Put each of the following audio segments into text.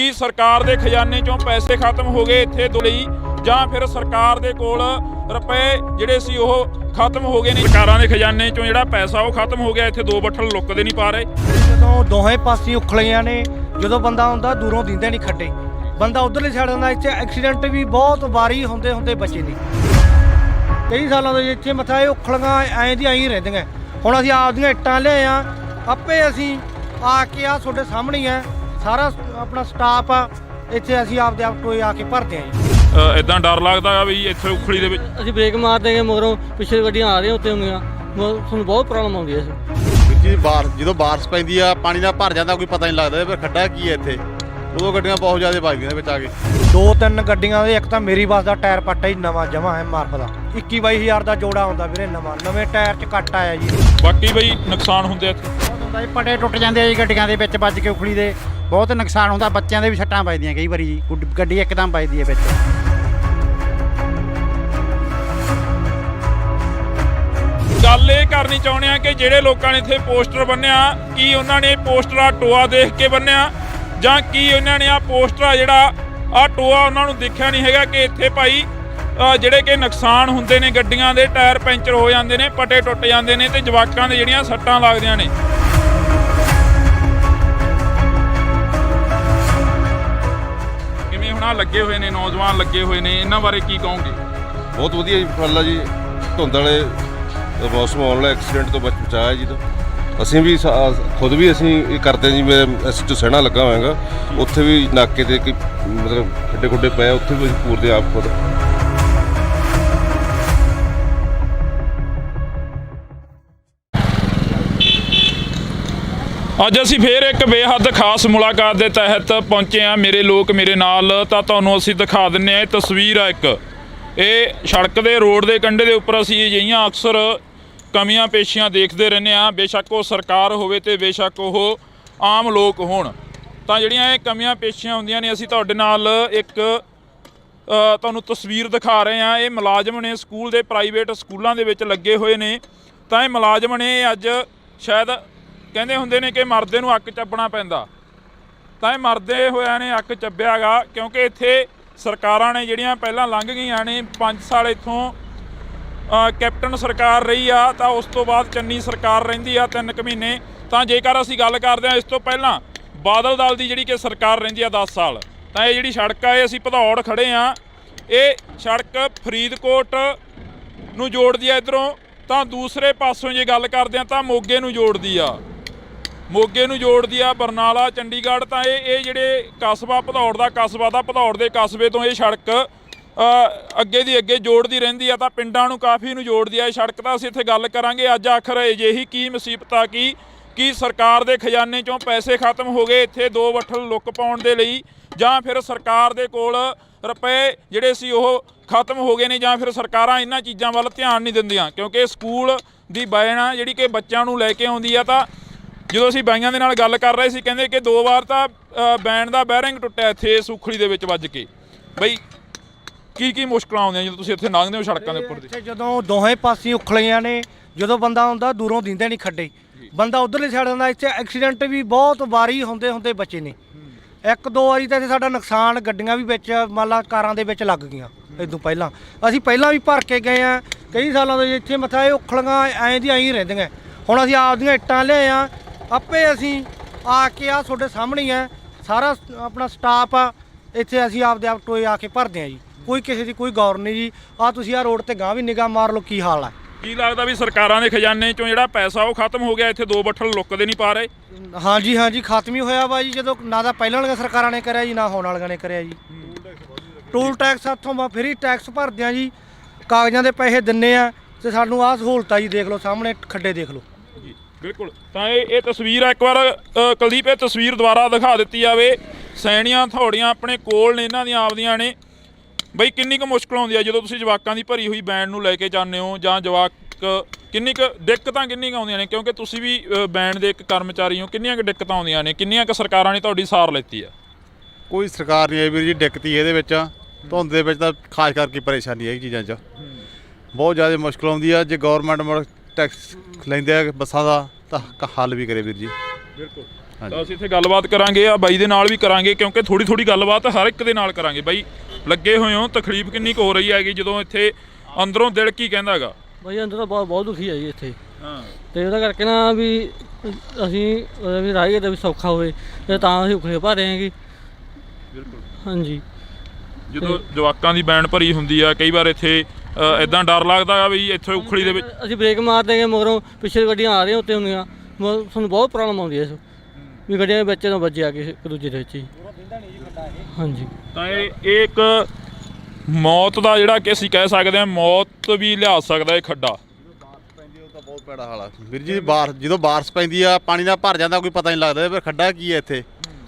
ਕੀ ਸਰਕਾਰ ਦੇ ਖਜ਼ਾਨੇ ਚੋਂ ਪੈਸੇ ਖਤਮ ਹੋ ਗਏ ਇੱਥੇ ਦੋ ਲਈ ਜਾਂ ਫਿਰ ਸਰਕਾਰ ਦੇ ਕੋਲ ਰੁਪਏ ਜਿਹੜੇ ਸੀ ਉਹ ਖਤਮ ਹੋ ਗਏ ਨੇ। ਸਰਕਾਰਾਂ ਦੇ ਖਜ਼ਾਨੇ ਚੋਂ ਜਿਹੜਾ ਪੈਸਾ ਉਹ ਖਤਮ ਹੋ ਗਿਆ। ਇੱਥੇ ਦੋ ਬੱਠਲ ਲੁੱਕਦੇ ਨਹੀਂ ਪਾ ਰਹੇ। ਜਦੋਂ ਦੋਹੇ ਪਾਸੇ ਉਖਲੀਆਂ ਨੇ, ਜਦੋਂ ਬੰਦਾ ਆਉਂਦਾ ਦੂਰੋਂ ਦਿੰਦੇ ਨਹੀਂ ਖੱਡੇ, ਬੰਦਾ ਉਧਰਲੀ ਸਾਈਡ ਹੁੰਦਾ। ਇੱਥੇ ਐਕਸੀਡੈਂਟ ਵੀ ਬਹੁਤ ਵਾਰੀ ਹੁੰਦੇ ਬਚੇ ਨਹੀਂ। ਕਈ ਸਾਲਾਂ ਤੋਂ ਇੱਥੇ ਮੱਥਾ ਇਹ ਉਖਲੀਆਂ ਐਂ ਦੀ ਐਂ ਰਹਿੰਦੀਆਂ। ਹੁਣ ਅਸੀਂ ਆਪਦੀਆਂ ਇੱਟਾਂ ਲਿਆਏ ਆ, ਆਪੇ ਅਸੀਂ ਆ ਕੇ ਆ ਤੁਹਾਡੇ ਸਾਹਮਣੇ ਹੀ ਆ, ਸਾਰਾ ਆਪਣਾ ਸਟਾਫ ਆ ਇੱਥੇ, ਅਸੀਂ ਆਪਦੇ ਆਪ ਟੋਏ ਆ ਕੇ ਭਰਦੇ ਆ ਜੀ। ਇਦਾਂ ਡਰ ਲੱਗਦਾ ਆ ਵੀ ਇੱਥੇ ਉਖਲੀ ਦੇ ਵਿੱਚ ਅਸੀਂ ਬ੍ਰੇਕ ਮਾਰ ਦੇਂਗੇ, ਮਗਰੋਂ ਪਿੱਛੇ ਗੱਡੀਆਂ ਆ ਰਹੀਆਂ ਉੱਤੇ ਹੁੰਦੀਆਂ, ਸਾਨੂੰ ਬਹੁਤ ਪ੍ਰੋਬਲਮ ਆਉਂਦੀ ਹੈ। ਜੀ ਜਦੋਂ ਬਾਰਿਸ਼ ਪੈਂਦੀ ਆ, ਪਾਣੀ ਨਾਲ ਭਰ ਜਾਂਦਾ, ਕੋਈ ਪਤਾ ਨਹੀਂ ਲੱਗਦਾ ਪਰ ਖੱਡਾ ਕੀ ਹੈ ਇੱਥੇ। ਉਦੋਂ ਗੱਡੀਆਂ ਬਹੁਤ ਜ਼ਿਆਦਾ ਵੱਜਦੀਆਂ ਵਿੱਚ ਆ ਕੇ। 2-3 ਗੱਡੀਆਂ ਦੇ, ਇੱਕ ਤਾਂ ਮੇਰੀ ਬੱਸ ਦਾ ਟਾਇਰ ਪੱਟਾ ਹੀ ਨਵਾਂ ਜਮਾ ਹੈ ਮਾਰਫ ਦਾ, 21-22 ਦਾ ਜੋੜਾ ਹੁੰਦਾ ਵੀਰੇ ਨਵਾਂ, ਨਵੇਂ ਟਾਇਰ 'ਚ ਕੱਟ ਆਇਆ ਜੀ। ਬਾਕੀ ਬਈ ਨੁਕਸਾਨ ਹੁੰਦੇ ਇੱਥੇ ਬਹੁਤ ਹੁੰਦਾ ਜੀ, ਪਟੇ ਟੁੱਟ ਜਾਂਦੇ ਆ ਜੀ ਗੱਡੀਆਂ ਦੇ ਵਿੱਚ ਵੱਜ ਕੇ ਉਖਲੀ ਦੇ, ਬਹੁਤ ਨੁਕਸਾਨ ਹੁੰਦਾ। ਬੱਚਿਆਂ ਦੇ ਵੀ ਸੱਟਾਂ ਵੱਜਦੀਆਂ ਕਈ ਵਾਰੀ ਜੀ, ਗੱਡੀ ਇੱਕਦਮ ਵੱਜਦੀ ਹੈ ਵਿੱਚ। ਗੱਲ ਇਹ ਕਰਨੀ ਚਾਹੁੰਦੇ ਆ ਕਿ ਜਿਹੜੇ ਲੋਕਾਂ ਨੇ ਇੱਥੇ ਪੋਸਟਰ ਬੰਨਿਆ, ਕੀ ਉਹਨਾਂ ਨੇ ਪੋਸਟਰ ਟੋਆ ਦੇਖ ਕੇ ਬੰਨਿਆ ਜਾਂ ਕੀ ਉਹਨਾਂ ਨੇ ਪੋਸਟਰ ਜਿਹੜਾ ਟੋਆ ਉਹਨਾਂ ਨੂੰ ਦੇਖਿਆ ਨਹੀਂ ਹੈਗਾ ਕਿ ਇੱਥੇ ਭਾਈ ਜਿਹੜੇ ਕਿ ਨੁਕਸਾਨ ਹੁੰਦੇ ਨੇ, ਗੱਡੀਆਂ ਦੇ ਟਾਇਰ ਪੈਂਚਰ ਹੋ ਜਾਂਦੇ ਨੇ, ਪਟੇ ਟੁੱਟ ਜਾਂਦੇ ਨੇ ਤੇ ਜਵਾਕਾਂ ਦੇ ਜਿਹੜੀਆਂ ਸੱਟਾਂ ਲੱਗਦੀਆਂ ਨੇ। ਕਿਵੇਂ ਹੁਣ ਲੱਗੇ ਹੋਏ ਨੇ ਨੌਜਵਾਨ, ਲੱਗੇ ਹੋਏ ਨੇ, ਇਹਨਾਂ ਬਾਰੇ ਕੀ ਕਹੋਗੇ? ਬਹੁਤ ਵਧੀਆ ਜੀ ਗੱਲ ਆ ਜੀ। ਧੁੰਦ ਵਾਲੇ ਮੌਸਮ ਆਉਣ ਵਾਲੇ ਐਕਸੀਡੈਂਟ ਤੋਂ ਬਚਾਇਆ ਜੀ। ਅਸੀਂ ਵੀ ਖੁਦ ਵੀ ਅਸੀਂ ਇਹ ਕਰਦੇ ਜੀ। ਮੈਂ ਐਸਟੋ ਸਹਿਣਾ ਲੱਗਾ ਹੋਇਆਗਾ, ਉੱਥੇ ਵੀ ਨਾਕੇ ਤੇ ਕੋਈ ਮਤਲਬ ਖੱਡੇ ਖੁੱਡੇ ਪਏ, ਉੱਥੇ ਵੀ ਅਸੀਂ ਪੂਰਦੇ ਆਪ ਖੁਦ। ਅੱਜ ਅਸੀਂ ਫੇਰ ਇੱਕ ਬੇਹੱਦ ਖਾਸ ਮੁਲਾਕਾਤ ਦੇ ਤਹਿਤ ਪਹੁੰਚੇ ਹਾਂ। ਮੇਰੇ ਲੋਕ ਮੇਰੇ ਨਾਲ, ਤਾਂ ਤੁਹਾਨੂੰ ਅਸੀਂ ਦਿਖਾ ਦਿੰਦੇ ਹਾਂ। ਇਹ ਤਸਵੀਰ ਆ ਇੱਕ, ਇਹ ਸੜਕ ਦੇ ਰੋਡ ਦੇ ਕੰਢੇ ਦੇ ਉੱਪਰ ਅਸੀਂ ਅਜਿਹੀਆਂ ਅਕਸਰ ਕਮੀਆਂ ਪੇਸ਼ੀਆਂ ਦੇਖਦੇ ਰਹਿੰਦੇ ਹਾਂ। ਬੇਸ਼ੱਕ ਉਹ ਸਰਕਾਰ ਹੋਵੇ ਤੇ ਬੇਸ਼ੱਕ ਉਹ ਆਮ ਲੋਕ ਹੋਣ, ਤਾਂ ਜਿਹੜੀਆਂ ਇਹ ਕਮੀਆਂ ਪੇਸ਼ੀਆਂ ਹੁੰਦੀਆਂ ਨੇ, ਅਸੀਂ ਤੁਹਾਡੇ ਨਾਲ ਇੱਕ ਤੁਹਾਨੂੰ ਤਸਵੀਰ ਦਿਖਾ ਰਹੇ ਹਾਂ। ਇਹ ਮੁਲਾਜ਼ਮ ਨੇ, ਸਕੂਲ ਦੇ, ਪ੍ਰਾਈਵੇਟ ਸਕੂਲਾਂ ਦੇ ਵਿੱਚ ਲੱਗੇ ਹੋਏ ਨੇ। ਤਾਂ ਇਹ ਮੁਲਾਜ਼ਮ ਨੇ ਅੱਜ ਸ਼ਾਇਦ ਕਹਿੰਦੇ ਹੁੰਦੇ ਨੇ ਕਿ ਮਰਦੇ ਨੂੰ ਅੱਕ ਚੱਬਣਾ ਪੈਂਦਾ, ਤਾਂ ਇਹ ਮਰਦੇ ਹੋਇਆਂ ਨੇ ਅੱਕ ਚੱਬਿਆ ਗਾ। ਕਿਉਂਕਿ ਇੱਥੇ ਸਰਕਾਰਾਂ ਨੇ ਜਿਹੜੀਆਂ ਪਹਿਲਾਂ ਲੰਘ ਗਈਆਂ ਨੇ, 5 ਸਾਲ ਇੱਥੋਂ ਕੈਪਟਨ ਸਰਕਾਰ ਰਹੀ ਆ, ਤਾਂ ਉਸ ਤੋਂ ਬਾਅਦ ਚੰਨੀ ਸਰਕਾਰ ਰਹਿੰਦੀ ਆ 3 ਕੁ ਮਹੀਨੇ। ਤਾਂ ਜੇਕਰ ਅਸੀਂ ਗੱਲ ਕਰਦੇ ਹਾਂ ਇਸ ਤੋਂ ਪਹਿਲਾਂ ਬਾਦਲ ਦਲ ਦੀ ਜਿਹੜੀ ਕਿ ਸਰਕਾਰ ਰਹਿੰਦੀ ਆ 10 ਸਾਲ, ਤਾਂ ਇਹ ਜਿਹੜੀ ਸੜਕ ਆ, ਇਹ ਅਸੀਂ ਭਦੌੜ ਖੜੇ ਆ, ਇਹ ਸੜਕ ਫਰੀਦਕੋਟ ਨੂੰ ਜੋੜਦੀ ਆ ਇੱਧਰੋਂ, ਤਾਂ ਦੂਸਰੇ ਪਾਸੋਂ ਜੇ ਗੱਲ ਕਰਦੇ ਆ ਤਾਂ ਮੋਗੇ ਨੂੰ ਜੋੜਦੀ ਆ, ਬਰਨਾਲਾ, ਚੰਡੀਗੜ੍ਹ। ਤਾਂ ਇਹ ਜਿਹੜੇ ਕਸਬਾ ਭਦੌੜ ਦਾ ਕਸਬਾ ਦਾ, ਭਦੌੜ ਦੇ ਕਸਬੇ ਤੋਂ ਇਹ ਸੜਕ ਅੱਗੇ ਦੀ ਅੱਗੇ ਜੋੜਦੀ ਰਹਿੰਦੀ ਆ, ਤਾਂ ਪਿੰਡਾਂ ਨੂੰ ਕਾਫੀ ਨੂੰ ਜੋੜਦੀ ਆ ਇਹ ਸੜਕ। ਤਾਂ ਅਸੀਂ ਇੱਥੇ ਗੱਲ ਕਰਾਂਗੇ ਅੱਜ ਆਖਰ ਅਜਿਹੀ ਕੀ ਮੁਸੀਬਤ ਆ ਕੀ ਸਰਕਾਰ ਦੇ ਖਜ਼ਾਨੇ ਚੋਂ ਪੈਸੇ ਖਤਮ ਹੋ ਗਏ ਇੱਥੇ ਦੋ ਬੱਠਲ ਲੁੱਕ ਪਾਉਣ ਦੇ ਲਈ, ਜਾਂ ਫਿਰ ਸਰਕਾਰ ਦੇ ਕੋਲ ਰੁਪਏ ਜਿਹੜੇ ਸੀ ਉਹ ਖਤਮ ਹੋ ਗਏ ਨੇ, ਜਾਂ ਫਿਰ ਸਰਕਾਰਾਂ ਇਹਨਾਂ ਚੀਜ਼ਾਂ ਵੱਲ ਧਿਆਨ ਨਹੀਂ ਦਿੰਦੀਆਂ। ਕਿਉਂਕਿ ਸਕੂਲ ਦੀ ਵੈਨ ਆ ਜਿਹੜੀ ਕਿ ਬੱਚਿਆਂ ਨੂੰ ਲੈ ਕੇ ਆਉਂਦੀ ਆ, ਤਾਂ ਜਦੋਂ ਅਸੀਂ ਬਾਈਆਂ ਦੇ ਨਾਲ ਗੱਲ ਕਰ ਰਹੇ ਸੀ, ਕਹਿੰਦੇ ਕਿ 2 ਵਾਰ ਤਾਂ ਵੈਨ ਦਾ ਬੈਰਿੰਗ ਟੁੱਟਿਆ ਇੱਥੇ ਸੁਖਲੀ ਦੇ ਵਿੱਚ ਵੱਜ ਕੇ। ਬਈ ਕੀ ਮੁਸ਼ਕਲਾਂ ਆਉਂਦੀਆਂ ਜਦੋਂ ਤੁਸੀਂ ਇੱਥੇ ਲੰਘਦੇ ਹੋ ਸੜਕਾਂ ਦੇ ਉੱਪਰ ਦੀ? ਇੱਥੇ ਜਦੋਂ ਦੋਹੇ ਪਾਸੇ ਉਖਲੀਆਂ ਨੇ, ਜਦੋਂ ਬੰਦਾ ਆਉਂਦਾ ਦੂਰੋਂ ਦਿੰਦੇ ਨਹੀਂ ਖੱਡੇ, ਬੰਦਾ ਉਧਰਲੀ ਸਾਈਡ ਹੁੰਦਾ। ਇੱਥੇ ਐਕਸੀਡੈਂਟ ਵੀ ਬਹੁਤ ਵਾਰੀ ਹੁੰਦੇ ਬਚੇ ਨੇ। 1-2 ਵਾਰੀ ਤਾਂ ਇੱਥੇ ਸਾਡਾ ਨੁਕਸਾਨ, ਗੱਡੀਆਂ ਵੀ ਵਿੱਚ ਮੰਨ ਲਾ ਕਾਰਾਂ ਦੇ ਵਿੱਚ ਲੱਗ ਗਈਆਂ। ਇਦੋਂ ਪਹਿਲਾਂ ਅਸੀਂ ਵੀ ਭਰ ਕੇ ਗਏ ਆ। ਕਈ ਸਾਲਾਂ ਤੋਂ ਇੱਥੇ ਮੱਥਾ ਇਹ ਉਖਲੀਆਂ ਐਂ ਦੀ ਐਂ ਰਹਿੰਦੀਆਂ। ਹੁਣ ਅਸੀਂ ਆਪਦੀਆਂ ਇੱਟਾਂ ਲਿਆਏ ਆ, ਆਪੇ ਅਸੀਂ ਆ ਕੇ ਆ ਤੁਹਾਡੇ ਸਾਹਮਣੇ ਹੀ ਆ, ਸਾਰਾ ਆਪਣਾ ਸਟਾਫ ਆ ਇੱਥੇ, ਅਸੀਂ ਆਪਦੇ ਆਪ ਟੋਏ ਆ ਕੇ ਭਰਦੇ ਆ ਜੀ। ਕੋਈ ਕਿਸੇ ਦੀ ਕੋਈ ਗੌਰ ਨਹੀਂ ਜੀ। ਤੁਸੀਂ ਆ ਰੋਡ ਤੇ ਗਾਂ ਵੀ ਨਿਗਾਹ ਮਾਰ ਲਓ ਕੀ ਹਾਲ ਆ। ਕੀ ਲੱਗਦਾ ਵੀ ਸਰਕਾਰਾਂ ਦੇ ਖਜ਼ਾਨੇ ਚੋਂ ਜਿਹੜਾ ਪੈਸਾ ਉਹ ਖਤਮ ਹੋ ਗਿਆ? ਇੱਥੇ ਦੋ ਬੱਠਲ ਲੁੱਕਦੇ ਨਹੀਂ ਪਾ ਰਹੇ। ਹਾਂਜੀ ਖਤਮ ਹੀ ਹੋਇਆ ਵਾ ਜੀ। ਜਦੋਂ ਨਾ ਤਾਂ ਪਹਿਲਾਂ ਵਾਲੀਆਂ ਸਰਕਾਰਾਂ ਨੇ ਕਰਿਆ ਜੀ, ਨਾ ਹੋਣ ਵਾਲੀਆਂ ਨੇ ਕਰਿਆ ਜੀ। ਟੂਲ ਟੈਕਸ ਇੱਥੋਂ ਫਰੀ ਟੈਕਸ ਭਰਦੇ ਆ ਜੀ, ਕਾਗਜ਼ਾਂ ਦੇ ਪੈਸੇ ਦਿੰਨੇ ਆ, ਤੇ ਸਾਨੂੰ ਆਹ ਸਹੂਲਤਾਂ ਜੀ ਦੇਖ ਲਓ, ਸਾਹਮਣੇ ਖੱਡੇ ਦੇਖ ਲਓ ਜੀ। ਬਿਲਕੁਲ, ਤਾਂ ਇਹ ਤਸਵੀਰ ਆ, ਇੱਕ ਵਾਰ ਕੁਲਦੀਪ ਇਹ ਤਸਵੀਰ ਦੁਬਾਰਾ ਦਿਖਾ ਦਿੱਤੀ ਜਾਵੇ। ਸੈਣੀਆਂ ਥੋੜੀਆਂ ਆਪਣੇ ਕੋਲ ਨੇ, ਇਹਨਾਂ ਦੀਆਂ ਆਪਦੀਆਂ ਨੇ। ਬਈ ਕਿੰਨੀ ਕੁ ਮੁਸ਼ਕਲ ਆਉਂਦੀ ਆ ਜਦੋਂ ਤੁਸੀਂ ਜਵਾਕਾਂ ਦੀ ਭਰੀ ਹੋਈ ਬੈਂਡ ਨੂੰ ਲੈ ਕੇ ਜਾਂਦੇ ਹੋ, ਜਾਂ ਜਵਾਕ ਕਿੰਨੀ ਕੁ ਦਿੱਕਤਾਂ ਆਉਂਦੀਆਂ ਨੇ? ਕਿਉਂਕਿ ਤੁਸੀਂ ਵੀ ਬੈਂਡ ਦੇ ਇੱਕ ਕਰਮਚਾਰੀ ਹੋ, ਕਿੰਨੀਆਂ ਕੁ ਦਿੱਕਤਾਂ ਆਉਂਦੀਆਂ ਨੇ? ਕਿੰਨੀਆਂ ਕੁ ਸਰਕਾਰਾਂ ਨੇ ਤੁਹਾਡੀ ਸਾਰ ਲੈਤੀ ਆ? ਕੋਈ ਸਰਕਾਰ ਨਹੀਂ ਆਈ ਵੀਰ ਜੀ, ਦਿੱਕਤ ਹੀ ਇਹਦੇ ਵਿੱਚ। ਧੁੰਦ ਦੇ ਵਿੱਚ ਤਾਂ ਖਾਸ ਕਰਕੇ ਪਰੇਸ਼ਾਨੀ ਹੈ ਇਹ ਚੀਜ਼ਾਂ 'ਚ, ਬਹੁਤ ਜ਼ਿਆਦਾ ਮੁਸ਼ਕਲ ਆਉਂਦੀ ਆ। ਜੇ ਗੌਰਮੈਂਟ ਟੈਕਸ ਲੈਂਦੇ ਆ ਬੱਸਾਂ ਦਾ, ਤਾਂ ਹੱਲ ਵੀ ਕਰੇ ਵੀਰ ਜੀ। ਬਿਲਕੁਲ, ਤਾਂ ਅਸੀਂ ਇੱਥੇ ਗੱਲਬਾਤ ਕਰਾਂਗੇ ਆ ਬਾਈ ਦੇ ਨਾਲ ਵੀ ਕਰਾਂਗੇ ਕਿਉਂਕਿ ਥੋੜੀ ਗੱਲਬਾਤ ਹਰ ਇੱਕ ਦੇ ਨਾਲ ਕਰਾਂਗੇ। ਬਾਈ ਲੱਗੇ ਹੋਏ ਹੋ, ਤਕਲੀਫ ਕਿੰਨੀ ਕੁ ਹੋ ਰਹੀ ਹੈਗੀ ਜਦੋਂ ਇੱਥੇ ਅੰਦਰੋਂ ਦਿਲ ਕੀ ਕਹਿੰਦਾ ਹੈਗਾ? ਬਾਈ ਅੰਦਰ ਤਾਂ ਬਹੁਤ ਦੁਖੀ ਆ ਜੀ ਇੱਥੇ, ਹਾਂ ਤੇ ਉਹਦਾ ਕਰਕੇ ਨਾ ਵੀ ਅਸੀਂ ਵੀ ਰਾਹੀ ਦਾ ਵੀ ਸੌਖਾ ਹੋਵੇ ਤੇ ਤਾਂ ਅਸੀਂ ਉਖਲੇ ਭਰ ਰਹੇ ਹੈਗੇ। ਬਿਲਕੁਲ। ਹਾਂਜੀ, ਜਦੋਂ ਜਵਾਕਾਂ ਦੀ ਬੈਂਡ ਭਰੀ ਹੁੰਦੀ ਆ ਕਈ ਵਾਰ ਇੱਥੇ ਇਦਾਂ ਡਰ ਲੱਗਦਾ ਆ ਵੀ ਇੱਥੇ ਉਖਲੀ ਦੇ ਵਿੱਚ ਅਸੀਂ ਬ੍ਰੇਕ ਮਾਰ ਦੇਂਗੇ ਮਗਰੋਂ ਪਿੱਛੇ ਗੱਡੀਆਂ ਆ ਰਹੀਆਂ ਉੱਤੇ ਹੁੰਦੀਆਂ, ਸਾਨੂੰ ਬਹੁਤ ਪ੍ਰੋਬਲਮ ਆਉਂਦੀ ਹੈ ਇਸ ਵੀ ਗੱਡੀਆਂ ਦੇ ਵਿੱਚ ਨਾ ਵੱਜਿਆ ਕਿਸੇ ਇੱਕ ਦੂਜੇ ਦੇ ਵਿੱਚ ਹੀ। ਹਾਂਜੀ, ਤਾਂ ਇਹ ਇੱਕ ਮੌਤ ਦਾ ਜਿਹੜਾ ਕਿ ਅਸੀਂ ਕਹਿ ਸਕਦੇ ਹਾਂ, ਮੌਤ ਵੀ ਲਿਆ ਸਕਦਾ ਇਹ ਖੱਡਾ। ਤਾਂ ਬਹੁਤ ਭੈੜਾ ਹਾਲ ਆ ਵੀਰ ਜੀ। ਜਦੋਂ ਬਾਰਿਸ਼ ਪੈਂਦੀ ਆ ਪਾਣੀ ਨਾਲ ਭਰ ਜਾਂਦਾ, ਕੋਈ ਪਤਾ ਨਹੀਂ ਲੱਗਦਾ ਫਿਰ ਖੱਡਾ ਕੀ ਹੈ ਇੱਥੇ।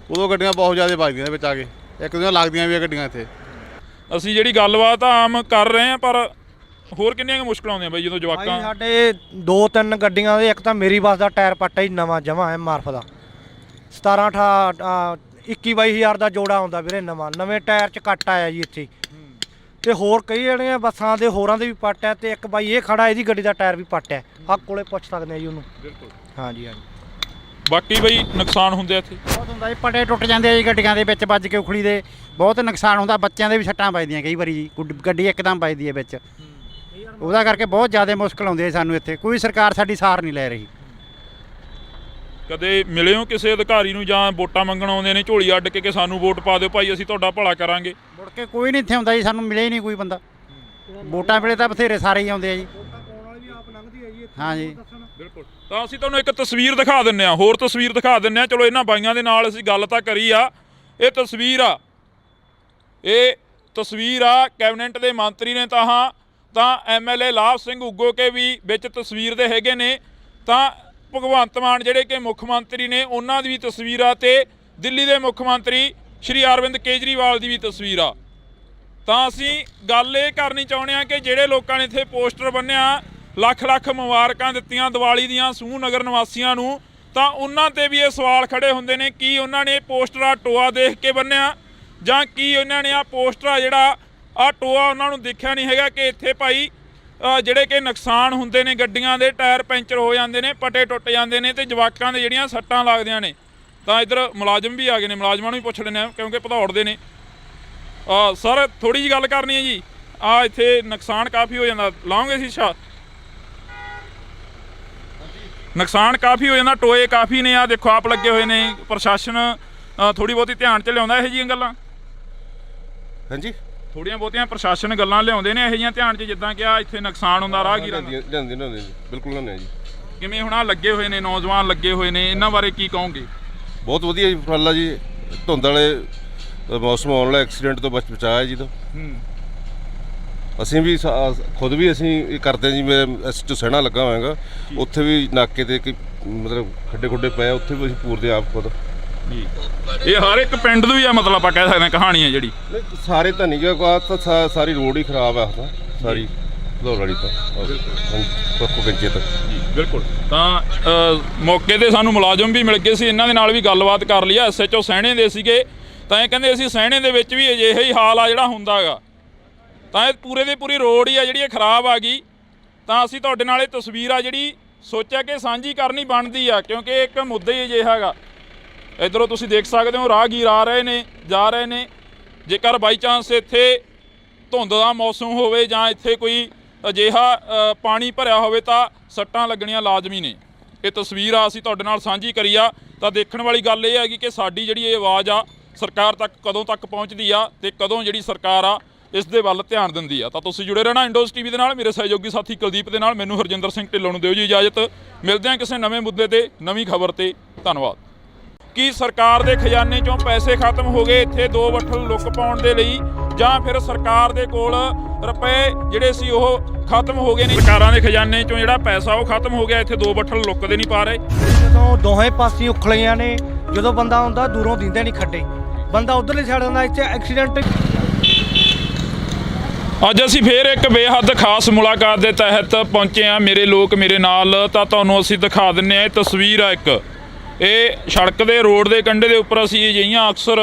ਉਦੋਂ ਗੱਡੀਆਂ ਬਹੁਤ ਜ਼ਿਆਦਾ ਵੱਜਦੀਆਂ ਵਿੱਚ ਆ ਕੇ, ਇੱਕ ਦੂਜੇ ਲੱਗਦੀਆਂ ਵੀ ਆ ਗੱਡੀਆਂ ਇੱਥੇ। ਅਸੀਂ ਜਿਹੜੀ ਗੱਲਬਾਤ ਆਮ ਕਰ ਰਹੇ ਹਾਂ, ਪਰ ਹੋਰ ਕਿੰਨੀਆਂ ਕੁ ਮੁਸ਼ਕਲਾਂ ਆਉਂਦੀਆਂ ਬਾਈ ਜਦੋਂ ਭਾਈ ਜਵਾਕਾਂ ਸਾਡੇ 2-3 ਗੱਡੀਆਂ ਦੇ, ਇੱਕ ਤਾਂ ਮੇਰੀ ਬੱਸ ਦਾ ਟਾਇਰ ਪਾਟਾ ਹੀ ਨਵਾਂ ਜਮਾ ਹੈ ਮਾਰਫ ਦਾ 17-21-22 ਦਾ ਜੋੜਾ ਆਉਂਦਾ ਵੀਰੇ, ਨਵੇਂ ਟਾਇਰ 'ਚ ਕੱਟ ਆਇਆ ਜੀ ਇੱਥੇ। ਤੇ ਹੋਰ ਕਈ ਜਿਹੜੀਆਂ ਬੱਸਾਂ ਦੇ ਹੋਰਾਂ ਦੇ ਵੀ ਪੱਟ ਹੈ, ਤੇ ਇੱਕ ਬਾਈ ਇਹ ਖੜਾ ਇਹਦੀ ਗੱਡੀ ਦਾ ਟਾਇਰ ਵੀ ਪੱਟ ਹੈ। ਹੱਕ ਕੋਲੇ ਪੁੱਛ ਸਕਦੇ ਆ ਜੀ ਉਹਨੂੰ। ਬਿਲਕੁਲ। ਹਾਂਜੀ। ਬਾਕੀ ਬਈ ਨੁਕਸਾਨ ਹੁੰਦੇ ਆ ਇੱਥੇ ਬਹੁਤ ਹੁੰਦਾ ਜੀ, ਪਟੇ ਟੁੱਟ ਜਾਂਦੇ ਆ ਜੀ ਗੱਡੀਆਂ ਦੇ ਵਿੱਚ ਵੱਜ ਕੇ ਉਖਲੀ ਦੇ, ਬਹੁਤ ਨੁਕਸਾਨ ਹੁੰਦਾ। ਬੱਚਿਆਂ ਦੇ ਵੀ ਸੱਟਾਂ ਵੱਜਦੀਆਂ ਕਈ ਵਾਰੀ ਜੀ, ਗੱਡੀ ਇੱਕਦਮ ਵੱਜਦੀ ਹੈ ਵਿੱਚ, ਉਹਦਾ ਕਰਕੇ ਬਹੁਤ ਜ਼ਿਆਦਾ ਮੁਸ਼ਕਲ ਆਉਂਦੀ ਹੈ ਸਾਨੂੰ ਇੱਥੇ। ਕੋਈ ਸਰਕਾਰ ਸਾਡੀ ਸਾਰ ਨਹੀਂ ਲੈ ਰਹੀ। ਕਦੇ ਮਿਲੇ ਹੋ ਕਿਸੇ ਅਧਿਕਾਰੀ ਨੂੰ ਜਾਂ ਵੋਟਾਂ ਮੰਗਣ ਆਉਂਦੇ ਨੇ ਝੋਲੀ ਅੱਡ ਕੇ ਸਾਨੂੰ ਵੋਟ ਪਾ ਦਿਓ ਭਾਈ, ਅਸੀਂ ਤੁਹਾਡਾ ਭਲਾ ਕਰਾਂਗੇ? ਮੁੜ ਕੇ ਕੋਈ ਨਹੀਂ ਇੱਥੇ ਹੁੰਦਾ ਜੀ, ਸਾਨੂੰ ਮਿਲੇ ਹੀ ਨਹੀਂ ਕੋਈ ਬੰਦਾ। ਵੋਟਾਂ ਵੇਲੇ ਤਾਂ ਬਥੇਰੇ ਸਾਰੇ ਹੀ ਆਉਂਦੇ ਆ ਜੀ। ਹਾਂ ਜੀ, ਬਿਲਕੁਲ। ਤਾਂ ਅਸੀਂ ਤੁਹਾਨੂੰ ਇੱਕ ਤਸਵੀਰ ਦਿਖਾ ਦਿੰਨੇ ਆ, ਹੋਰ ਤਸਵੀਰ ਦਿਖਾ ਦਿੰਨੇ ਆ। ਚਲੋ ਇਹਨਾਂ ਬਾਈਆਂ ਦੇ ਨਾਲ ਅਸੀਂ ਗੱਲ ਤਾਂ ਕਰੀ ਆ, ਇਹ ਤਸਵੀਰ ਆ ਕੈਬਨਿਟ ਦੇ ਮੰਤਰੀ ਨੇ ਤਾਂ ਐਮਐਲਏ ਲਾਭ ਸਿੰਘ ਉਗੋਕੇ ਵੀ ਵਿੱਚ ਤਸਵੀਰ ਦੇ ਹੈਗੇ ਨੇ, ਤਾਂ ਭਗਵੰਤ ਮਾਨ ਜਿਹੜੇ ਕਿ ਮੁੱਖ ਮੰਤਰੀ ਨੇ ਉਹਨਾਂ ਦੀ ਵੀ ਤਸਵੀਰ ਆ, ਤੇ ਦਿੱਲੀ ਦੇ ਮੁੱਖ ਮੰਤਰੀ ਸ਼੍ਰੀ ਅਰਵਿੰਦ ਕੇਜਰੀਵਾਲ ਦੀ ਵੀ ਤਸਵੀਰ ਆ। ਤਾਂ ਅਸੀਂ ਗੱਲ ਇਹ ਕਰਨੀ ਚਾਹੁੰਦੇ ਆ ਕਿ ਜਿਹੜੇ ਲੋਕਾਂ ਨੇ ਇੱਥੇ ਪੋਸਟਰ ਬੰਨਿਆ, ਲੱਖ ਮੁਬਾਰਕਾਂ ਦਿੱਤੀਆਂ ਦੀਵਾਲੀ ਦੀਆਂ ਸੂਹ ਨਗਰ ਨਿਵਾਸੀਆਂ ਨੂੰ, ਤਾਂ ਉਹਨਾਂ ਤੇ ਵੀ ਇਹ ਸਵਾਲ ਖੜੇ ਹੁੰਦੇ ਨੇ ਕੀ ਉਹਨਾਂ ਨੇ ਪੋਸਟਰ ਟੋਆ ਦੇਖ ਕੇ ਬੰਨਿਆ, ਜਾਂ ਕੀ ਉਹਨਾਂ ਨੇ ਆ ਪੋਸਟਰ ਜਿਹੜਾ ਆ ਟੋਆ ਉਹਨਾਂ ਨੂੰ ਦੇਖਿਆ ਨਹੀਂ ਹੈਗਾ ਕਿ ਇੱਥੇ ਭਾਈ ਜਿਹੜੇ ਕਿ ਨੁਕਸਾਨ ਹੁੰਦੇ ਨੇ, ਗੱਡੀਆਂ ਦੇ ਟਾਇਰ ਪੈਂਚਰ ਹੋ ਜਾਂਦੇ ਨੇ, ਪਟੇ ਟੁੱਟ ਜਾਂਦੇ ਨੇ, ਤੇ ਜਵਾਕਾਂ ਦੇ ਜਿਹੜੀਆਂ ਸੱਟਾਂ ਲੱਗਦੀਆਂ ਨੇ। ਤਾਂ ਇੱਧਰ ਮੁਲਾਜ਼ਮ ਵੀ ਆ ਗਏ ਨੇ, ਮੁਲਾਜ਼ਮਾਂ ਨੂੰ ਵੀ ਪੁੱਛ ਲੈਂਦੇ ਆ ਕਿਉਂਕਿ ਭਦੌੜ ਦੇ ਨੇ। ਸਰ ਥੋੜੀ ਜਿਹੀ ਗੱਲ ਕਰਨੀ ਹੈ ਜੀ, ਆ ਇੱਥੇ ਨੁਕਸਾਨ ਕਾਫੀ ਹੋ ਜਾਂਦਾ, ਲਾਉਂਗੇ ਸ਼ੀਸ਼ਾ? ਨੁਕਸਾਨ ਕਾਫੀ ਹੋ ਜਾਂਦਾ, ਟੋਏ ਕਾਫੀ ਨੇ, ਆ ਦੇਖੋ ਆਪ ਲੱਗੇ ਹੋਏ ਨੇ। ਪ੍ਰਸ਼ਾਸਨ ਥੋੜੀ ਬਹੁਤੀ ਧਿਆਨ 'ਚ ਲਿਆਉਂਦਾ ਇਹੋ ਜਿਹੀਆਂ ਗੱਲਾਂ? ਹਾਂਜੀ, ਥੋੜੀਆਂ ਬਹੁਤੀਆਂ ਪ੍ਰਸ਼ਾਸਨ ਗੱਲਾਂ ਲਿਆਉਂਦੇ ਨੇ ਇਹੋ ਜਿਹੀਆਂ ਧਿਆਨ 'ਚ, ਜਿੱਦਾਂ ਕਿ ਆ ਇੱਥੇ ਨੁਕਸਾਨ ਹੁੰਦਾ ਰਾਹਗੀਰਾਂ ਦਾ? ਲਿਆਂਦੇ ਜੀ, ਬਿਲਕੁਲ ਲਿਆਉਂਦੇ ਜੀ। ਕਿਵੇਂ ਹੁਣ ਆ ਲੱਗੇ ਹੋਏ ਨੇ, ਨੌਜਵਾਨ ਲੱਗੇ ਹੋਏ ਨੇ, ਇਹਨਾਂ ਬਾਰੇ ਕੀ ਕਹੋਗੇ? ਬਹੁਤ ਵਧੀਆ ਜੀ ਫਲ ਜੀ, ਧੁੰਦ ਵਾਲੇ ਮੌਸਮ ਆਉਣ ਵਾਲਾ ਐਕਸੀਡੈਂਟ ਤੋਂ ਬਚਾਇਆ ਜੀ। ਤੋਂ ਅਸੀਂ ਵੀ ਖੁਦ ਵੀ ਅਸੀਂ ਇਹ ਕਰਦੇ ਜੀ, ਮੇਰੇ ਐਸਟੋ ਸਹਿਣਾ ਲੱਗਾ ਹੋਇਆਗਾ, ਉੱਥੇ ਵੀ ਨਾਕੇ ਤੇ ਮਤਲਬ ਖੱਡੇ ਪਏ, ਉੱਥੇ ਵੀ ਅਸੀਂ ਪੂਰਦੇ ਆਪ ਖੁਦ। ਇਹ ਹਰ ਇੱਕ ਪਿੰਡ ਦੀ ਆ, ਮਤਲਬ ਆਪਾਂ ਕਹਿ ਸਕਦੇ ਹਾਂ ਕਹਾਣੀ ਹੈ ਜਿਹੜੀ? ਸਾਰੇ ਤਾਂ ਨਹੀਂ ਗਾ, ਤਾਂ ਸਾਰੀ ਰੋਡ ਹੀ ਖਰਾਬ ਆ ਤਾਂ ਸਾਰੀ ਭਦੌੜ ਵਾਲੀ ਤੋਂ ਕੋਕੋ ਗੰਜੇ ਤੱਕ। ਬਿਲਕੁਲ। ਤਾਂ ਮੌਕੇ ਤੇ ਸਾਨੂੰ ਮੁਲਾਜ਼ਮ ਵੀ ਮਿਲ ਗਏ ਸੀ, ਇਹਨਾਂ ਦੇ ਨਾਲ ਵੀ ਗੱਲਬਾਤ ਕਰ ਲਈ ਆ। ਐਸਐਚਓ ਸਹਿਣੇ ਦੇ ਸੀਗੇ, ਤਾਂ ਇਹ ਕਹਿੰਦੇ ਅਸੀਂ ਸਹਿਣੇ ਦੇ ਵਿੱਚ ਵੀ ਅਜਿਹਾ ਹੀ ਹਾਲ ਆ ਜਿਹੜਾ ਹੁੰਦਾ ਹੈਗਾ। ਤਾਂ ਇਹ ਪੂਰੇ ਦੀ ਪੂਰੀ ਰੋਡ ਹੀ ਆ ਜਿਹੜੀ ਇਹ ਖਰਾਬ ਆ ਗਈ। ਤਾਂ ਅਸੀਂ ਤੁਹਾਡੇ ਨਾਲ ਇਹ ਤਸਵੀਰ ਆ ਜਿਹੜੀ ਸੋਚਿਆ ਕਿ ਸਾਂਝੀ ਕਰਨੀ ਬਣਦੀ ਆ, ਕਿਉਂਕਿ ਇੱਕ ਮੁੱਦਾ ਹੀ ਅਜਿਹਾ ਹੈਗਾ। ਇੱਧਰੋਂ ਤੁਸੀਂ ਦੇਖ ਸਕਦੇ ਹੋ ਰਾਹਗੀਰ ਆ ਰਹੇ ਨੇ, ਜਾ ਰਹੇ ਨੇ। ਜੇਕਰ ਬਾਈ ਚਾਂਸ ਇੱਥੇ ਧੁੰਦ ਦਾ ਮੌਸਮ ਹੋਵੇ ਜਾਂ ਇੱਥੇ ਕੋਈ ਅਜਿਹਾ ਪਾਣੀ ਭਰਿਆ ਹੋਵੇ ਤਾਂ ਸੱਟਾਂ ਲੱਗਣੀਆਂ ਲਾਜ਼ਮੀ ਨੇ। ਇਹ ਤਸਵੀਰ ਆ ਅਸੀਂ ਤੁਹਾਡੇ ਨਾਲ ਸਾਂਝੀ ਕਰੀ ਆ। ਤਾਂ ਦੇਖਣ ਵਾਲੀ ਗੱਲ ਇਹ ਹੈਗੀ ਕਿ ਸਾਡੀ ਜਿਹੜੀ ਇਹ ਆਵਾਜ਼ ਆ ਸਰਕਾਰ ਤੱਕ ਕਦੋਂ ਤੱਕ ਪਹੁੰਚਦੀ ਆ, ਤੇ ਕਦੋਂ ਜਿਹੜੀ ਸਰਕਾਰ ਆ ਇਸ ਦੇ ਵੱਲ ਧਿਆਨ ਦਿੰਦੀ ਆ। ਤਾਂ ਤੁਸੀਂ ਜੁੜੇ ਰਹਿਣਾ ਇੰਡੋਜ਼ ਟੀਵੀ ਦੇ ਨਾਲ, ਮੇਰੇ ਸਹਿਯੋਗੀ ਸਾਥੀ ਕੁਲਦੀਪ ਦੇ ਨਾਲ। ਮੈਨੂੰ ਹਰਜਿੰਦਰ ਸਿੰਘ ਢਿੱਲੋਂ ਨੂੰ ਦਿਓ ਜੀ ਇਜਾਜ਼ਤ। ਮਿਲਦੇ ਹਾਂ ਕਿਸੇ ਨਵੇਂ ਮੁੱਦੇ ਤੇ, ਨਵੀਂ ਖਬਰ ਤੇ। ਧੰਨਵਾਦ। ਕੀ ਸਰਕਾਰ ਦੇ ਖਜ਼ਾਨੇ 'ਚੋਂ ਪੈਸੇ ਖਤਮ ਹੋ ਗਏ ਇੱਥੇ 2 ਬੱਠਲ ਲੁੱਕ ਪਾਉਣ ਦੇ ਲਈ, ਜਾਂ ਫਿਰ ਸਰਕਾਰ ਦੇ ਕੋਲ ਰੁਪਏ ਜਿਹੜੇ ਸੀ ਉਹ ਖਤਮ ਹੋ ਗਏ ਨੇ? ਸਰਕਾਰਾਂ ਦੇ ਖਜ਼ਾਨੇ 'ਚੋਂ ਜਿਹੜਾ ਪੈਸਾ ਉਹ ਖਤਮ ਹੋ ਗਿਆ, ਇੱਥੇ 2 ਬੱਠਲ ਲੁੱਕਦੇ ਨਹੀਂ ਪਾ ਰਹੇ। ਜਦੋਂ ਦੋਹੇ ਪਾਸੇ ਉਖਲੀਆਂ ਨੇ, ਜਦੋਂ ਬੰਦਾ ਆਉਂਦਾ ਦੂਰੋਂ ਦਿੰਦੇ ਨਹੀਂ ਖੱਡੇ, ਬੰਦਾ ਉਧਰਲੀ ਸਾਈਡ ਆਉਂਦਾ, ਇੱਥੇ ਐਕਸੀਡੈਂਟ। ਅੱਜ ਅਸੀਂ ਫੇਰ ਇੱਕ ਬੇਹੱਦ ਖਾਸ ਮੁਲਾਕਾਤ ਦੇ ਤਹਿਤ ਪਹੁੰਚੇ ਹਾਂ, ਮੇਰੇ ਲੋਕ ਮੇਰੇ ਨਾਲ। ਤਾਂ ਤੁਹਾਨੂੰ ਅਸੀਂ ਦਿਖਾ ਦਿੰਨੇ ਆ, ਇਹ ਤਸਵੀਰ ਆ ਇੱਕ, ਇਹ ਸੜਕ ਦੇ ਰੋਡ ਦੇ ਕੰਢੇ ਦੇ ਉੱਪਰ ਅਸੀਂ ਅਜਿਹੀਆਂ ਅਕਸਰ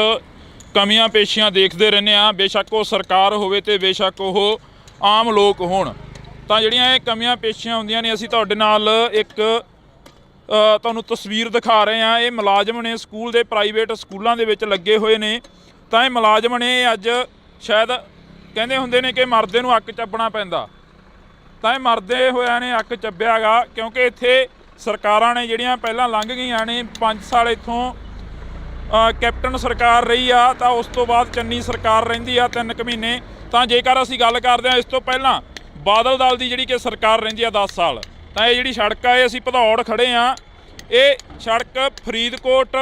ਕਮੀਆਂ ਪੇਸ਼ੀਆਂ ਦੇਖਦੇ ਰਹਿੰਦੇ ਹਾਂ, ਬੇਸ਼ੱਕ ਉਹ ਸਰਕਾਰ ਹੋਵੇ ਤੇ ਬੇਸ਼ੱਕ ਉਹ ਆਮ ਲੋਕ ਹੋਣ। ਤਾਂ ਜਿਹੜੀਆਂ ਇਹ ਕਮੀਆਂ ਪੇਸ਼ੀਆਂ ਹੁੰਦੀਆਂ ਨੇ, ਅਸੀਂ ਤੁਹਾਡੇ ਨਾਲ ਇੱਕ ਤੁਹਾਨੂੰ ਤਸਵੀਰ ਦਿਖਾ ਰਹੇ ਹਾਂ। ਇਹ ਮੁਲਾਜ਼ਮ ਨੇ ਸਕੂਲ ਦੇ, ਪ੍ਰਾਈਵੇਟ ਸਕੂਲਾਂ ਦੇ ਵਿੱਚ ਲੱਗੇ ਹੋਏ ਨੇ। ਤਾਂ ਇਹ ਮੁਲਾਜ਼ਮ ਨੇ ਅੱਜ ਸ਼ਾਇਦ ਕਹਿੰਦੇ ਹੁੰਦੇ ਨੇ ਕਿ ਮਰਦੇ ਨੂੰ ਅੱਕ ਚੱਬਣਾ ਪੈਂਦਾ, ਤਾਂ ਇਹ ਮਰਦੇ ਹੋਇਆਂ ਨੇ ਅੱਕ ਚੱਬਿਆ ਗਾ, ਕਿਉਂਕਿ ਇੱਥੇ ਸਰਕਾਰਾਂ ਨੇ ਜਿਹੜੀਆਂ ਪਹਿਲਾਂ ਲੰਘ ਗਈਆਂ ਨੇ। 5 ਸਾਲ ਇੱਥੋਂ ਕੈਪਟਨ ਸਰਕਾਰ ਰਹੀ ਆ, ਤਾਂ ਉਸ ਤੋਂ ਬਾਅਦ ਚੰਨੀ ਸਰਕਾਰ ਰਹਿੰਦੀ ਆ 3 ਕੁ ਮਹੀਨੇ। ਤਾਂ ਜੇਕਰ ਅਸੀਂ ਗੱਲ ਕਰਦੇ ਹਾਂ ਇਸ ਤੋਂ ਪਹਿਲਾਂ ਬਾਦਲ ਦਲ ਦੀ ਜਿਹੜੀ ਕਿ ਸਰਕਾਰ ਰਹਿੰਦੀ ਆ 10 ਸਾਲ, ਤਾਂ ਇਹ ਜਿਹੜੀ ਸੜਕ ਆ, ਇਹ ਅਸੀਂ ਭਦੌੜ ਖੜੇ ਆ, ਇਹ ਸੜਕ ਫਰੀਦਕੋਟ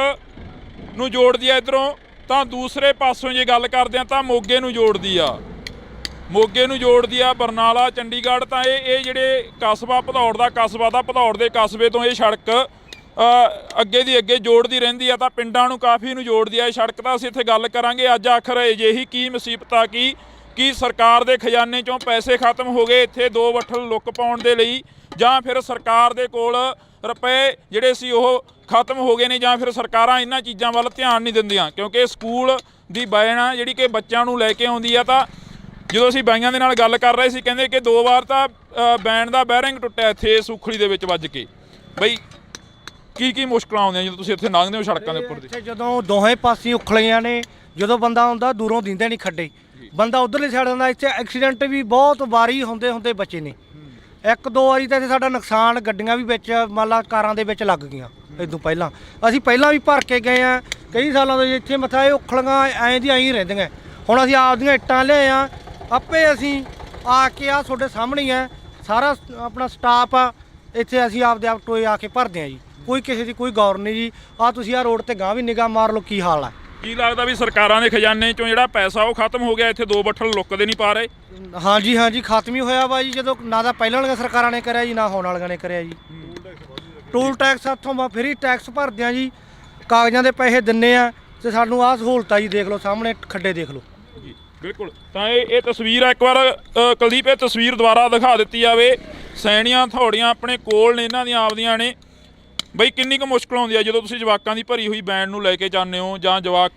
ਨੂੰ ਜੋੜਦੀ ਆ ਇੱਧਰੋਂ, ਤਾਂ ਦੂਸਰੇ ਪਾਸੋਂ ਜੇ ਗੱਲ ਕਰਦੇ ਆ ਤਾਂ ਮੋਗੇ ਨੂੰ ਜੋੜਦੀ ਆ, ਬਰਨਾਲਾ, ਚੰਡੀਗੜ੍ਹ। ਤਾਂ ਇਹ ਜਿਹੜੇ ਕਸਬਾ ਭਦੌੜ ਦਾ ਕਸਬਾ ਦਾ, ਭਦੌੜ ਦੇ ਕਸਬੇ ਤੋਂ ਇਹ ਸੜਕ ਅੱਗੇ ਦੀ ਅੱਗੇ ਜੋੜਦੀ ਰਹਿੰਦੀ ਆ, ਤਾਂ ਪਿੰਡਾਂ ਨੂੰ ਕਾਫੀ ਨੂੰ ਜੋੜਦੀ ਆ ਇਹ ਸੜਕ। ਤਾਂ ਅਸੀਂ ਇੱਥੇ ਗੱਲ ਕਰਾਂਗੇ ਅੱਜ ਆਖਰ ਅਜਿਹੀ ਕੀ ਮੁਸੀਬਤ ਆ ਕੀ ਸਰਕਾਰ ਦੇ ਖਜ਼ਾਨੇ 'ਚੋਂ ਪੈਸੇ ਖਤਮ ਹੋ ਗਏ ਇੱਥੇ 2 ਵੱਠਲ ਲੁੱਕ ਪਾਉਣ ਦੇ ਲਈ, ਜਾਂ ਫਿਰ ਸਰਕਾਰ ਦੇ ਕੋਲ ਰੁਪਏ ਜਿਹੜੇ ਸੀ ਉਹ ਖਤਮ ਹੋ ਗਏ ਨੇ, ਜਾਂ ਫਿਰ ਸਰਕਾਰਾਂ ਇਹਨਾਂ ਚੀਜ਼ਾਂ ਵੱਲ ਧਿਆਨ ਨਹੀਂ ਦਿੰਦੀਆਂ। ਕਿਉਂਕਿ ਸਕੂਲ ਦੀ ਵੈਨ ਆ ਜਿਹੜੀ ਕਿ ਬੱਚਿਆਂ ਨੂੰ ਲੈ ਕੇ ਆਉਂਦੀ ਆ, ਤਾਂ ਜਦੋਂ ਅਸੀਂ ਬਾਈਆਂ ਦੇ ਨਾਲ ਗੱਲ ਕਰ ਰਹੇ ਸੀ ਕਹਿੰਦੇ ਕਿ 2 ਵਾਰ ਤਾਂ ਵੈਨ ਦਾ ਬੈਰਿੰਗ ਟੁੱਟਿਆ ਇੱਥੇ ਸੁਖਲੀ ਦੇ ਵਿੱਚ ਵੱਜ ਕੇ। ਬਈ ਕੀ ਮੁਸ਼ਕਲਾਂ ਆਉਂਦੀਆਂ ਜਦੋਂ ਤੁਸੀਂ ਇੱਥੇ ਲੰਘਦੇ ਹੋ ਸੜਕਾਂ ਦੇ ਉੱਪਰ ਦੀ? ਇੱਥੇ ਜਦੋਂ ਦੋਹੇ ਪਾਸੇ ਉਖਲੀਆਂ ਨੇ, ਜਦੋਂ ਬੰਦਾ ਆਉਂਦਾ ਦੂਰੋਂ ਦਿੰਦੇ ਨਹੀਂ ਖੱਡੇ, ਬੰਦਾ ਉਧਰਲੀ ਸਾਈਡ ਆਉਂਦਾ। ਇੱਥੇ ਐਕਸੀਡੈਂਟ ਵੀ ਬਹੁਤ ਵਾਰੀ ਹੁੰਦੇ ਬਚੇ ਨੇ। 1-2 ਵਾਰੀ ਤਾਂ ਇੱਥੇ ਸਾਡਾ ਨੁਕਸਾਨ, ਗੱਡੀਆਂ ਵੀ ਵਿੱਚ ਮੰਨ ਲਾ ਕਾਰਾਂ ਦੇ ਵਿੱਚ ਲੱਗ ਗਈਆਂ। ਇਦੋਂ ਪਹਿਲਾਂ ਅਸੀਂ ਵੀ ਭਰ ਕੇ ਗਏ ਆ ਕਈ ਸਾਲਾਂ ਤੋਂ ਇੱਥੇ ਮੱਥਾ। ਇਹ ਉਖਲੀਆਂ ਐਂ ਦੀ ਐਂ ਹੀ ਰਹਿੰਦੀਆਂ। ਹੁਣ ਅਸੀਂ ਆਪਦੀਆਂ ਇੱਟਾਂ ਲਿਆਏ ਆ, ਆਪੇ ਅਸੀਂ ਆ ਕੇ ਆ ਤੁਹਾਡੇ ਸਾਹਮਣੇ ਹੀ ਆ, ਸਾਰਾ ਆਪਣਾ ਸਟਾਫ ਆ ਇੱਥੇ, ਅਸੀਂ ਆਪਦੇ ਆਪ ਟੋਏ ਆ ਕੇ ਭਰਦੇ ਆ ਜੀ। ਕੋਈ ਕਿਸੇ ਦੀ ਕੋਈ ਗੌਰ ਨਹੀਂ ਜੀ। ਆ ਤੁਸੀਂ ਆ ਰੋਡ ਤੇ ਗਾਂ ਵੀ ਨਿਗਾਹ ਮਾਰ ਲਓ ਕੀ ਹਾਲ ਆ। ਕੀ ਲੱਗਦਾ ਵੀ ਸਰਕਾਰਾਂ ਦੇ ਖਜ਼ਾਨੇ 'ਚੋਂ ਜਿਹੜਾ ਪੈਸਾ ਉਹ ਖਤਮ ਹੋ ਗਿਆ? ਇੱਥੇ 2 ਵੱਠਲ ਲੁੱਕਦੇ ਨਹੀਂ ਪਾ ਰਹੇ? ਹਾਂਜੀ ਖਤਮ ਹੀ ਹੋਇਆ ਵਾ ਜੀ। ਜਦੋਂ ਨਾ ਤਾਂ ਪਹਿਲਾਂ ਵਾਲੀਆਂ ਸਰਕਾਰਾਂ ਨੇ ਕਰਿਆ ਜੀ, ਨਾ ਹੁਣ ਵਾਲੀਆਂ ਨੇ ਕਰਿਆ ਜੀ। ਟੂਲ ਟੈਕਸ ਇੱਥੋਂ ਫਰੀ ਟੈਕਸ ਭਰਦੇ ਆ ਜੀ, ਕਾਗਜ਼ਾਂ ਦੇ ਪੈਸੇ ਦਿੰਨੇ ਆ, ਤੇ ਸਾਨੂੰ ਆਹ ਸਹੂਲਤਾਂ ਜੀ ਦੇਖ ਲਓ, ਸਾਹਮਣੇ ਖੱਡੇ ਦੇਖ ਲਓ ਜੀ। ਬਿਲਕੁਲ। ਤਾਂ ਇਹ ਤਸਵੀਰ ਆ, ਇੱਕ ਵਾਰ ਕੁਲਦੀਪ ਇਹ ਤਸਵੀਰ ਦੁਬਾਰਾ ਦਿਖਾ ਦਿੱਤੀ ਜਾਵੇ। ਸੈਣੀਆਂ ਥੋੜੀਆਂ ਆਪਣੇ ਕੋਲ ਨੇ, ਇਹਨਾਂ ਦੀਆਂ ਆਪਦੀਆਂ ਨੇ। ਬਈ ਕਿੰਨੀ ਕੁ ਮੁਸ਼ਕਲ ਆਉਂਦੀ ਆ ਜਦੋਂ ਤੁਸੀਂ ਜਵਾਕਾਂ ਦੀ ਭਰੀ ਹੋਈ ਬੈਂਡ ਨੂੰ ਲੈ ਕੇ ਜਾਂਦੇ ਹੋ, ਜਾਂ ਜਵਾਕ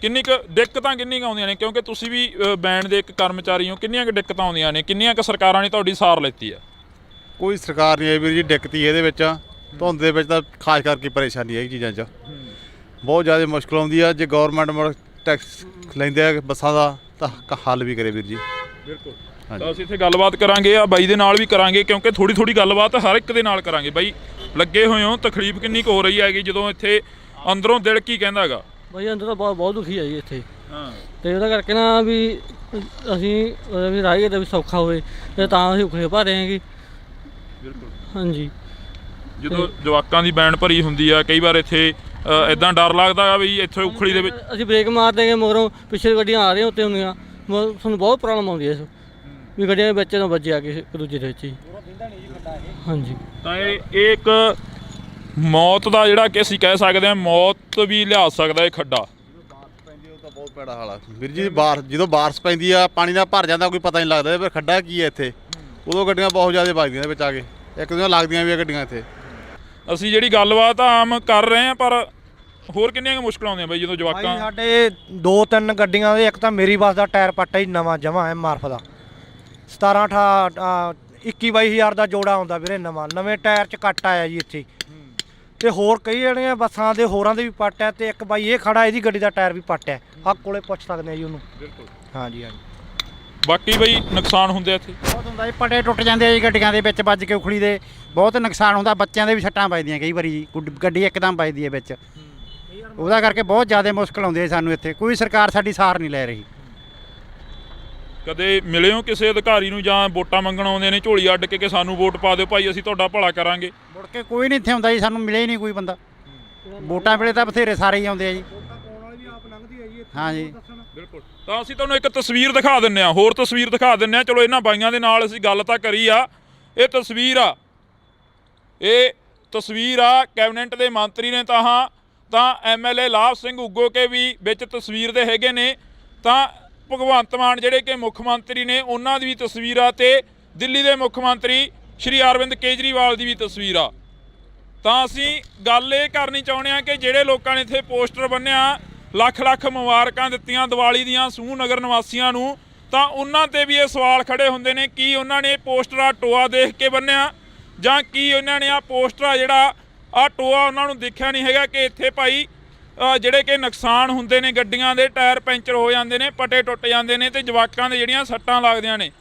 ਕਿੰਨੀ ਕੁ ਦਿੱਕਤਾਂ ਆਉਂਦੀਆਂ ਨੇ? ਕਿਉਂਕਿ ਤੁਸੀਂ ਵੀ ਬੈਂਡ ਦੇ ਇੱਕ ਕਰਮਚਾਰੀ ਹੋ, ਕਿੰਨੀਆਂ ਕੁ ਦਿੱਕਤਾਂ ਆਉਂਦੀਆਂ ਨੇ? ਕਿੰਨੀਆਂ ਕੁ ਸਰਕਾਰਾਂ ਨੇ ਤੁਹਾਡੀ ਸਾਰ ਲੈਤੀ ਆ? ਕੋਈ ਸਰਕਾਰ ਨਹੀਂ ਆਈ ਵੀਰ ਜੀ, ਦਿੱਕਤ ਹੀ ਇਹਦੇ ਵਿੱਚ। ਧੁੰਦ ਦੇ ਵਿੱਚ ਤਾਂ ਖਾਸ ਕਰਕੇ ਪਰੇਸ਼ਾਨੀ ਹੈ ਇਹ ਚੀਜ਼ਾਂ 'ਚ, ਬਹੁਤ ਜ਼ਿਆਦਾ ਮੁਸ਼ਕਲ ਆਉਂਦੀ ਆ। ਜੇ ਗੌਰਮੈਂਟ ਟੈਕਸ ਲੈਂਦੇ ਆ ਬੱਸਾਂ ਦਾ ਤਾਂ ਹੱਲ ਵੀ ਕਰੇ ਵੀਰ ਜੀ। ਬਿਲਕੁਲ। ਤਾਂ ਅਸੀਂ ਇੱਥੇ ਗੱਲਬਾਤ ਕਰਾਂਗੇ, ਆ ਬਾਈ ਦੇ ਨਾਲ ਵੀ ਕਰਾਂਗੇ, ਕਿਉਂਕਿ ਥੋੜੀ ਗੱਲਬਾਤ ਹਰ ਇੱਕ ਦੇ ਨਾਲ ਕਰਾਂਗੇ। ਬਾਈ ਲੱਗੇ ਹੋਏ ਹੋ, ਤਕਲੀਫ ਕਿੰਨੀ ਕੁ ਹੋ ਰਹੀ ਹੈਗੀ ਜਦੋਂ ਇੱਥੇ ਅੰਦਰੋਂ ਦਿਲ ਕੀ ਕਹਿੰਦਾ ਹੈਗਾ? ਬਾਈ ਅੰਦਰ ਤਾਂ ਬਹੁਤ ਦੁਖੀ ਆ ਜੀ ਇੱਥੇ। ਹਾਂ। ਤੇ ਉਹਦਾ ਕਰਕੇ ਨਾ ਵੀ ਅਸੀਂ ਵੀ ਰਾਹਗੀਰ ਦਾ ਵੀ ਸੌਖਾ ਹੋਵੇ, ਤੇ ਤਾਂ ਅਸੀਂ ਉਖਲੇ ਭਰ ਰਹੇ ਹੈਗੇ। ਬਿਲਕੁਲ। ਹਾਂਜੀ। ਜਦੋਂ ਜਵਾਕਾਂ ਦੀ ਬੈਂਡ ਭਰੀ ਹੁੰਦੀ ਆ, ਕਈ ਵਾਰ ਇੱਥੇ ਇਦਾਂ ਡਰ ਲੱਗਦਾ ਵੀ ਇੱਥੇ ਉਖਲੀ ਦੇ ਵਿੱਚ ਅਸੀਂ ਬ੍ਰੇਕ ਮਾਰ ਦੇਂਗੇ, ਮਗਰੋਂ ਪਿੱਛੇ ਗੱਡੀਆਂ ਆ ਰਹੀਆਂ ਉੱਤੇ ਹੁੰਦੀਆਂ, ਸਾਨੂੰ ਬਹੁਤ ਪ੍ਰੋਬਲਮ ਆਉਂਦੀ ਹੈ ਇਸ ਵੀ ਗੱਡੀਆਂ ਦੇ ਵਿੱਚ ਨਾ ਵੱਜੇ ਆ ਕੇ ਇੱਕ ਦੂਜੇ ਦੇ ਵਿੱਚ ਹੀ। ਹਾਂਜੀ। ਤਾਂ ਇਹ ਇੱਕ ਮੌਤ ਦਾ ਜਿਹੜਾ ਕਿ ਅਸੀਂ ਕਹਿ ਸਕਦੇ ਹਾਂ, ਮੌਤ ਵੀ ਲਿਆ ਸਕਦਾ ਇਹ ਖੱਡਾ। ਪੈਂਦੀ ਉਹ ਤਾਂ ਬਹੁਤ ਭੈੜਾ ਹਾਲ ਆ ਵੀਰ ਜੀ। ਜਦੋਂ ਬਾਰਿਸ਼ ਪੈਂਦੀ ਆ, ਪਾਣੀ ਨਾਲ ਭਰ ਜਾਂਦਾ, ਕੋਈ ਪਤਾ ਨਹੀਂ ਲੱਗਦਾ ਫਿਰ ਖੱਡਾ ਕੀ ਹੈ ਇੱਥੇ। ਉਦੋਂ ਗੱਡੀਆਂ ਬਹੁਤ ਜ਼ਿਆਦਾ ਵੱਜਦੀਆਂ ਵਿੱਚ ਆ ਕੇ, ਇੱਕ ਦੂਜੇ ਲੱਗਦੀਆਂ ਵੀ ਆ ਗੱਡੀਆਂ ਇੱਥੇ। ਅਸੀਂ ਜਿਹੜੀ ਗੱਲਬਾਤ ਆਮ ਕਰ ਰਹੇ ਹਾਂ, ਪਰ ਹੋਰ ਕਿੰਨੀਆਂ ਕੁ ਮੁਸ਼ਕਲਾਂ ਆਉਂਦੀਆਂ ਬਈ ਜਦੋਂ ਜਵਾਕਾਂ? ਸਾਡੇ 2-3 ਗੱਡੀਆਂ ਦੇ, ਇੱਕ ਤਾਂ ਮੇਰੀ ਬੱਸ ਦਾ ਟਾਇਰ ਪਾਟਾ ਹੀ ਨਵਾਂ ਜਮਾ ਹੈ ਮਾਰਫ ਦਾ, 17-21 ਹਜ਼ਾਰ ਦਾ ਜੋੜਾ ਆਉਂਦਾ ਵੀਰੇ ਨਵੇਂ ਟਾਇਰ 'ਚ ਕੱਟ ਆਇਆ ਜੀ ਇੱਥੇ। ਤੇ ਹੋਰ ਕਈ ਜਿਹੜੀਆਂ ਬੱਸਾਂ ਦੇ ਹੋਰਾਂ ਦੇ ਵੀ ਪੱਟ ਹੈ, ਤੇ ਇੱਕ ਬਾਈ ਇਹ ਖੜਾ, ਇਹਦੀ ਗੱਡੀ ਦਾ ਟਾਇਰ ਵੀ ਪੱਟ ਹੈ। ਆਹ ਕੋਲੇ ਪੁੱਛ ਸਕਦੇ ਆ ਜੀ ਉਹਨੂੰ। ਬਿਲਕੁਲ। ਹਾਂਜੀ। ਬਾਕੀ ਬਈ ਨੁਕਸਾਨ ਹੁੰਦੇ ਇੱਥੇ ਬਹੁਤ ਹੁੰਦਾ ਜੀ, ਪੱਟੇ ਟੁੱਟ ਜਾਂਦੇ ਆ ਜੀ ਗੱਡੀਆਂ ਦੇ ਵਿੱਚ ਵੱਜ ਕੇ ਉਖਲੀ ਦੇ, ਬਹੁਤ ਨੁਕਸਾਨ ਹੁੰਦਾ। ਬੱਚਿਆਂ ਦੇ ਵੀ ਸੱਟਾਂ ਵੱਜਦੀਆਂ ਕਈ ਵਾਰੀ ਜੀ, ਗੱਡੀ ਇੱਕਦਮ ਵੱਜਦੀ ਹੈ ਵਿੱਚ। ਉਹਦਾ ਕਰਕੇ ਬਹੁਤ ਜ਼ਿਆਦਾ ਮੁਸ਼ਕਲ ਆਉਂਦੀ ਹੈ ਸਾਨੂੰ ਇੱਥੇ। ਕੋਈ ਸਰਕਾਰ ਸਾਡੀ ਸਾਰ ਨਹੀਂ ਲੈ ਰਹੀ। ਕਦੇ ਮਿਲੇ ਹੋ ਕਿਸੇ ਅਧਿਕਾਰੀ ਨੂੰ, ਜਾਂ ਵੋਟਾਂ ਮੰਗਣ ਆਉਂਦੇ ਨੇ ਝੋਲੀ ਅੱਡ ਕੇ ਸਾਨੂੰ ਵੋਟ ਪਾ ਦਿਓ ਭਾਈ, ਅਸੀਂ ਤੁਹਾਡਾ ਭਲਾ ਕਰਾਂਗੇ? ਮੁੜ ਕੇ ਕੋਈ ਨਹੀਂ ਇੱਥੇ ਆਉਂਦਾ ਜੀ, ਸਾਨੂੰ ਮਿਲਿਆ ਹੀ ਨਹੀਂ ਕੋਈ ਬੰਦਾ। ਵੋਟਾਂ ਵੇਲੇ ਤਾਂ ਬਥੇਰੇ ਸਾਰੇ ਹੀ ਆਉਂਦੇ ਆ ਜੀ। ਹਾਂ ਜੀ। ਬਿਲਕੁਲ। ਤਾਂ ਅਸੀਂ ਤੁਹਾਨੂੰ ਇੱਕ ਤਸਵੀਰ ਦਿਖਾ ਦਿੰਨੇ ਆ, ਹੋਰ ਤਸਵੀਰ ਦਿਖਾ ਦਿੰਨੇ ਆ। ਚਲੋ ਇਹਨਾਂ ਬਾਈਆਂ ਦੇ ਨਾਲ ਅਸੀਂ ਗੱਲ ਤਾਂ ਕਰੀ ਆ। ਇਹ ਤਸਵੀਰ ਆ ਕੈਬਨਿਟ ਦੇ ਮੰਤਰੀ ਨੇ ਤਾਂ MLA ਲਾਭ ਸਿੰਘ ਉਗੋਕੇ ਵੀ ਵਿੱਚ ਤਸਵੀਰ ਦੇ ਹੈਗੇ ਨੇ। ਤਾਂ ਭਗਵੰਤ ਮਾਨ ਜਿਹੜੇ ਕਿ ਮੁੱਖ ਮੰਤਰੀ ਨੇ, ਉਹਨਾਂ ਦੀ ਵੀ ਤਸਵੀਰ ਆ, ਤੇ ਦਿੱਲੀ ਦੇ ਮੁੱਖ ਮੰਤਰੀ ਸ਼੍ਰੀ ਅਰਵਿੰਦ ਕੇਜਰੀਵਾਲ ਦੀ ਵੀ ਤਸਵੀਰ ਆ। ਤਾਂ ਅਸੀਂ ਗੱਲ ਇਹ ਕਰਨੀ ਚਾਹੁੰਦੇ ਆ ਕਿ ਜਿਹੜੇ ਲੋਕਾਂ ਨੇ ਇੱਥੇ ਪੋਸਟਰ ਬੰਨਿਆ, ਲੱਖ ਮੁਬਾਰਕਾਂ ਦਿੱਤੀਆਂ ਦੀਵਾਲੀ ਦੀਆਂ ਸੂਹ ਨਗਰ ਨਿਵਾਸੀਆਂ ਨੂੰ, ਤਾਂ ਉਹਨਾਂ ਤੇ ਵੀ ਇਹ ਸਵਾਲ ਖੜੇ ਹੁੰਦੇ ਨੇ, ਕੀ ਉਹਨਾਂ ਨੇ ਪੋਸਟਰ ਆ ਟੋਆ ਦੇਖ ਕੇ ਬੰਨਿਆ, ਜਾਂ ਕੀ ਉਹਨਾਂ ਨੇ ਆ ਪੋਸਟਰ ਆ ਜਿਹੜਾ ਆ ਟੋਆ ਉਹਨਾਂ ਨੂੰ ਦੇਖਿਆ ਨਹੀਂ ਹੈਗਾ ਕਿ ਇੱਥੇ ਭਾਈ ਜਿਹੜੇ ਕਿ ਨੁਕਸਾਨ ਹੁੰਦੇ ਨੇ, ਗੱਡੀਆਂ ਦੇ ਟਾਇਰ ਪੈਂਚਰ ਹੋ ਜਾਂਦੇ ਨੇ, ਪਟੇ ਟੁੱਟ ਜਾਂਦੇ ਨੇ ਤੇ ਜਵਾਕਾਂ ਦੇ ਜਿਹੜੀਆਂ ਸੱਟਾਂ ਲੱਗਦੀਆਂ ਨੇ।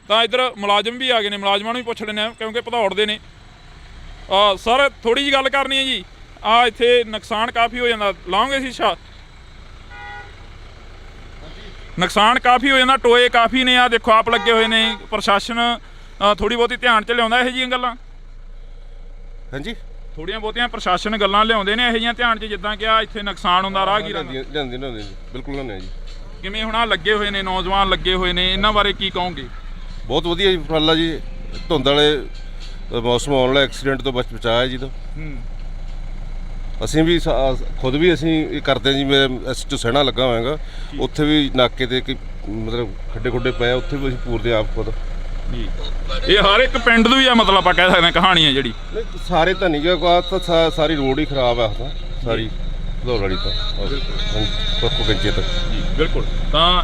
ਤਾਂ ਇੱਧਰ ਮੁਲਾਜ਼ਮ ਵੀ ਆ ਗਏ ਨੇ, ਮੁਲਾਜ਼ਮਾਂ ਨੂੰ ਵੀ ਪੁੱਛ ਲੈਂਦੇ ਆ ਕਿਉਂਕਿ ਭਦੌੜ ਦੇ ਨੇ। ਸਰ ਥੋੜੀ ਜਿਹੀ ਗੱਲ ਕਰਨੀ ਹੈ ਜੀ। ਆ ਇੱਥੇ ਨੁਕਸਾਨ ਕਾਫੀ ਹੋ ਜਾਂਦਾ, ਲਾਉਂਗੇ ਸ਼ੀਸ਼ਾ? ਨੁਕਸਾਨ ਕਾਫੀ ਹੋ ਜਾਂਦਾ, ਟੋਏ ਕਾਫੀ ਨੇ। ਆ ਦੇਖੋ ਆਪ ਲੱਗੇ ਹੋਏ ਨੇ, ਪ੍ਰਸ਼ਾਸਨ ਥੋੜੀ ਬਹੁਤੀ ਧਿਆਨ 'ਚ ਲਿਆਉਂਦਾ ਇਹੋ ਜਿਹੀਆਂ ਗੱਲਾਂ? ਹਾਂਜੀ, ਥੋੜੀਆਂ ਬਹੁਤੀਆਂ ਪ੍ਰਸ਼ਾਸਨ ਗੱਲਾਂ ਲਿਆਉਂਦੇ ਨੇ ਇਹੋ ਜਿਹੀਆਂ ਧਿਆਨ 'ਚ, ਜਿੱਦਾਂ ਕਿ ਆ ਇੱਥੇ ਨੁਕਸਾਨ ਹੁੰਦਾ ਰਾਹਗੀਰਾਂ ਦਾ? ਲਿਆਂਦੇ ਜੀ, ਬਿਲਕੁਲ ਲਿਆਉਂਦੇ ਜੀ। ਕਿਵੇਂ ਹੁਣ ਆ ਲੱਗੇ ਹੋਏ ਨੇ, ਨੌਜਵਾਨ ਲੱਗੇ ਹੋਏ ਨੇ, ਇਹਨਾਂ ਬਾਰੇ ਕੀ ਕਹੋਗੇ? ਬਹੁਤ ਵਧੀਆ ਜੀ ਉਪਰਾਲਾ ਜੀ। ਧੁੰਦ ਵਾਲੇ ਮੌਸਮ ਆਉਣ ਵਾਲਾ ਐਕਸੀਡੈਂਟ ਤੋਂ ਬਚਾਇਆ ਜੀ। ਤੋਂ ਅਸੀਂ ਵੀ ਖੁਦ ਵੀ ਅਸੀਂ ਇਹ ਕਰਦੇ ਜੀ। ਮੇਰੇ ਐਸਟੀਓ ਸਹਿਣਾ ਲੱਗਾ ਹੋਇਆਗਾ, ਉੱਥੇ ਵੀ ਨਾਕੇ ਤੇ ਮਤਲਬ ਖੱਡੇ ਖੁੱਡੇ ਪਏ, ਉੱਥੇ ਵੀ ਅਸੀਂ ਪੂਰਦੇ ਆਪ ਖੁਦ ਜੀ। ਇਹ ਹਰ ਇੱਕ ਪਿੰਡ ਦੀ ਆ, ਮਤਲਬ ਆਪਾਂ ਕਹਿ ਸਕਦੇ ਹਾਂ ਕਹਾਣੀ ਹੈ ਜਿਹੜੀ। ਸਾਰੇ ਤਾਂ ਨਹੀਂ ਗਾ, ਤਾਂ ਸਾਰੀ ਰੋਡ ਹੀ ਖਰਾਬ ਆ ਤਾਂ ਸਾਰੀ ਭਦੌੜ ਵਾਲੀ ਤਾਂ ਪੱਕੋ ਗੰਜੇ ਤੱਕ ਜੀ ਬਿਲਕੁਲ। ਤਾਂ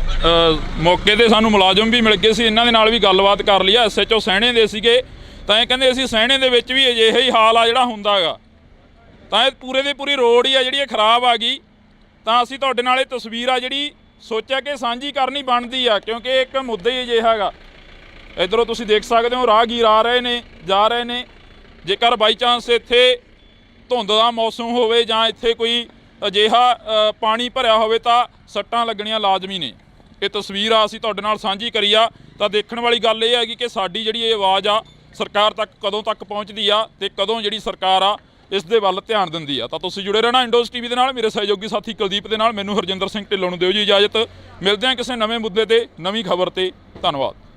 ਮੌਕੇ ਤੇ ਸਾਨੂੰ ਮੁਲਾਜ਼ਮ ਵੀ ਮਿਲ ਗਏ ਸੀ, ਇਹਨਾਂ ਦੇ ਨਾਲ ਵੀ ਗੱਲਬਾਤ ਕਰ ਲਈ ਆ। ਐਸਐਚਓ ਸਹਿਣੇ ਦੇ ਸੀਗੇ, ਤਾਂ ਇਹ ਕਹਿੰਦੇ ਅਸੀਂ ਸਹਿਣੇ ਦੇ ਵਿੱਚ ਵੀ ਅਜਿਹਾ ਹੀ ਹਾਲ ਆ ਜਿਹੜਾ ਹੁੰਦਾ ਹੈਗਾ। ਤਾਂ ਇਹ ਪੂਰੇ ਦੀ ਪੂਰੀ ਰੋਡ ਹੀ ਆ ਜਿਹੜੀ ਇਹ ਖਰਾਬ ਆ ਗਈ। ਤਾਂ ਅਸੀਂ ਤੁਹਾਡੇ ਨਾਲ ਇਹ ਤਸਵੀਰ ਆ ਜਿਹੜੀ ਸੋਚਿਆ ਕਿ ਸਾਂਝੀ ਕਰਨੀ ਬਣਦੀ ਆ, ਕਿਉਂਕਿ ਇੱਕ ਮੁੱਦਾ ਹੀ ਅਜਿਹਾ ਹੈਗਾ। ਇੱਧਰੋਂ ਤੁਸੀਂ ਦੇਖ ਸਕਦੇ ਹੋ ਰਾਹਗੀਰ ਆ ਰਹੇ ਨੇ, ਜਾ ਰਹੇ ਨੇ। ਜੇਕਰ ਬਾਈ ਚਾਂਸ ਇੱਥੇ ਧੁੰਦ ਦਾ ਮੌਸਮ ਹੋਵੇ ਜਾਂ ਇੱਥੇ ਕੋਈ ਅਜਿਹਾ ਪਾਣੀ ਭਰਿਆ ਹੋਵੇ ਤਾਂ ਸੱਟਾਂ ਲੱਗਣੀਆਂ ਲਾਜ਼ਮੀ ਨੇ। ਇਹ ਤਸਵੀਰ ਆ ਅਸੀਂ ਤੁਹਾਡੇ ਨਾਲ ਸਾਂਝੀ ਕਰੀ ਆ। ਤਾਂ ਦੇਖਣ ਵਾਲੀ ਗੱਲ ਇਹ ਹੈਗੀ ਕਿ ਸਾਡੀ ਜਿਹੜੀ ਇਹ ਆਵਾਜ਼ ਆ ਸਰਕਾਰ ਤੱਕ ਕਦੋਂ ਤੱਕ ਪਹੁੰਚਦੀ ਆ ਤੇ ਕਦੋਂ ਜਿਹੜੀ ਸਰਕਾਰ ਆ ਇਸ ਦੇ ਵੱਲ ਧਿਆਨ ਦਿੰਦੀ ਆ। ਤਾਂ ਤੁਸੀਂ ਜੁੜੇ ਰਹਿਣਾ ਇੰਡੋਜ਼ ਟੀਵੀ ਦੇ ਨਾਲ। ਮੇਰੇ ਸਹਿਯੋਗੀ ਸਾਥੀ ਕੁਲਦੀਪ ਦੇ ਨਾਲ, ਮੈਨੂੰ ਹਰਜਿੰਦਰ ਸਿੰਘ ਢਿੱਲੋਂ ਨੂੰ ਦਿਓ ਜੀ ਇਜਾਜ਼ਤ। ਮਿਲਦੇ ਹਾਂ ਕਿਸੇ ਨਵੇਂ ਮੁੱਦੇ ਤੇ, ਨਵੀਂ ਖਬਰ ਤੇ। ਧੰਨਵਾਦ।